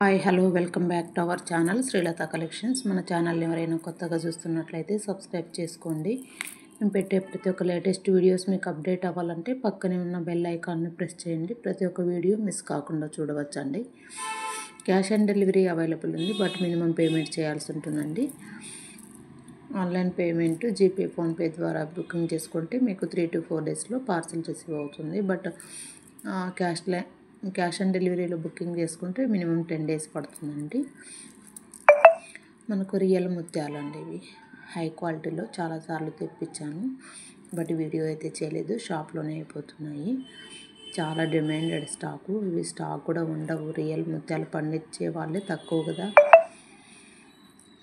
Hi hello welcome back to our channel Srilatha collections. మన ఛానల్ని ఎవరైనా కొత్తగా చూస్తున్నట్లయితే సబ్స్క్రైబ్ చేసుకోండి. మేము పెట్టే ప్రతి ఒక్క లేటెస్ట్ వీడియోస్ మీకు అప్డేట్ అవ్వాలంటే పక్కనే ఉన్న బెల్ ఐకాన్ని ప్రెస్ చేయండి. ప్రతి ఒక్క వీడియో మిస్ కాకుండా చూడవచ్చండి. క్యాష్ ఆన్ డెలివరీ అవైలబుల్ ఉంది, బట్ మినిమం పేమెంట్ చేయాల్సి ఉంటుందండి. ఆన్లైన్ పేమెంట్ జీపే ఫోన్పే ద్వారా బుకింగ్ చేసుకుంటే మీకు 3 to 4 డేస్లో పార్సల్ రిసీవ్ అవుతుంది. బట్ క్యాష్ ఆన్ డెలివరీలో బుకింగ్ చేసుకుంటే మినిమం 10 డేస్ పడుతుందండి. మనకు రియల్ ముత్యాలండి ఇవి, హై క్వాలిటీలో చాలాసార్లు తెప్పించాను, బట్ వీడియో అయితే చేయలేదు, షాప్లోనే అయిపోతున్నాయి. చాలా డిమాండెడ్ స్టాకు, ఇవి స్టాక్ కూడా ఉండవు. రియల్ ముత్యాలు పండించే వాళ్ళే తక్కువ కదా.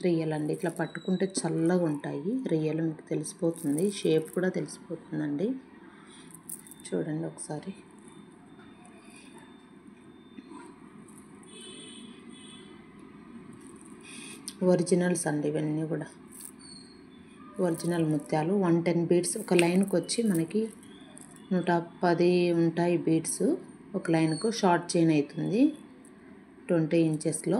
రియల్ అండి, ఇట్లా పట్టుకుంటే చల్లగా ఉంటాయి. రియల్ మీకు తెలిసిపోతుంది, షేప్ కూడా తెలిసిపోతుందండి. చూడండి ఒకసారి. ఒరిజినల్స్ అండి ఇవన్నీ కూడా, ఒరిజినల్ ముత్యాలు. 110 బీడ్స్ ఒక లైన్కి వచ్చి మనకి 110 ఉంటాయి బీడ్స్ ఒక లైన్కు. షార్ట్ చైన్ అవుతుంది, 20 ఇంచెస్లో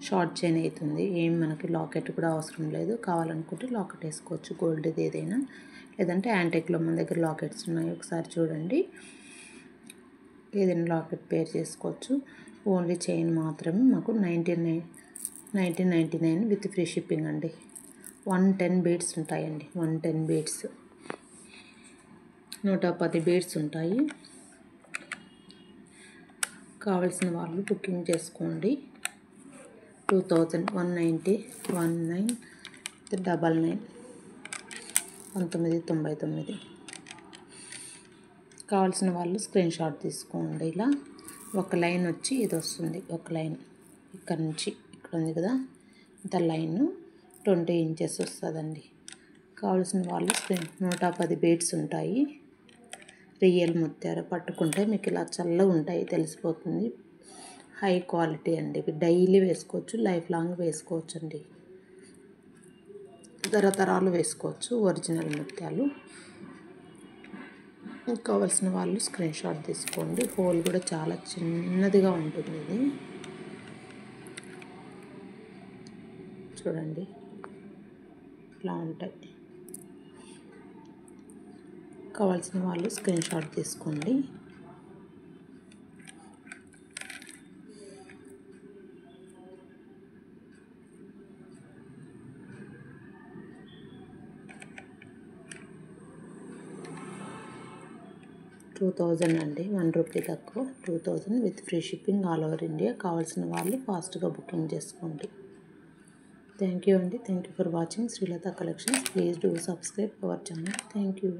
షార్ట్ చైన్ అవుతుంది. ఏం మనకి లాకెట్ కూడా అవసరం లేదు. కావాలనుకుంటే లాకెట్ వేసుకోవచ్చు, గోల్డ్ది ఏదైనా, లేదంటే యాంటిక్లో మన దగ్గర లాకెట్స్ ఉన్నాయి, ఒకసారి చూడండి. ఏదైనా లాకెట్ పేర్ చేసుకోవచ్చు. ఓన్లీ చైన్ మాత్రమే మాకు 1999 విత్ ఫ్రీ షిప్పింగ్ అండి. 110 బీడ్స్ ఉంటాయండి, 110 బీడ్స్, 110 బీడ్స్ ఉంటాయి. కావాల్సిన వాళ్ళు బుకింగ్ చేసుకోండి. 1999 కావాల్సిన వాళ్ళు స్క్రీన్ షాట్ తీసుకోండి. ఇలా ఒక లైన్ వచ్చి ఇది వస్తుంది, ఒక లైన్ ఇక్కడ నుంచి ఇక్కడ ఉంది కదా, ఇంత లైన్ 20 ఇంచెస్ వస్తుందండి. కావాల్సిన వాళ్ళు 110 బీడ్స్ ఉంటాయి. రియల్ ముత్యాలు పట్టుకుంటే మీకు ఇలా చల్లగా ఉంటాయి, తెలిసిపోతుంది. హై క్వాలిటీ అండి, ఇవి డైలీ వేసుకోవచ్చు, లైఫ్ లాంగ్ వేసుకోవచ్చు అండి, తరతరాలు వేసుకోవచ్చు. ఒరిజినల్ ముత్యాలు. కావాల్సిన వాళ్ళు స్క్రీన్ షాట్ తీసుకోండి. హోల్ కూడా చాలా చిన్నదిగా ఉంటుంది ఇది, చూడండి ఇట్లా ఉంటాయి. కావాల్సిన వాళ్ళు స్క్రీన్ షాట్ తీసుకోండి. $2000 అండి, 1 రూపీ తక్కువ, 2000 with free shipping all over India. కావాల్సిన వాళ్ళు ఫాస్ట్గా బుకింగ్ చేసుకోండి. థ్యాంక్ యూ అండి. Thank you for watching Srilatha collections. Please do subscribe our channel. Thank you.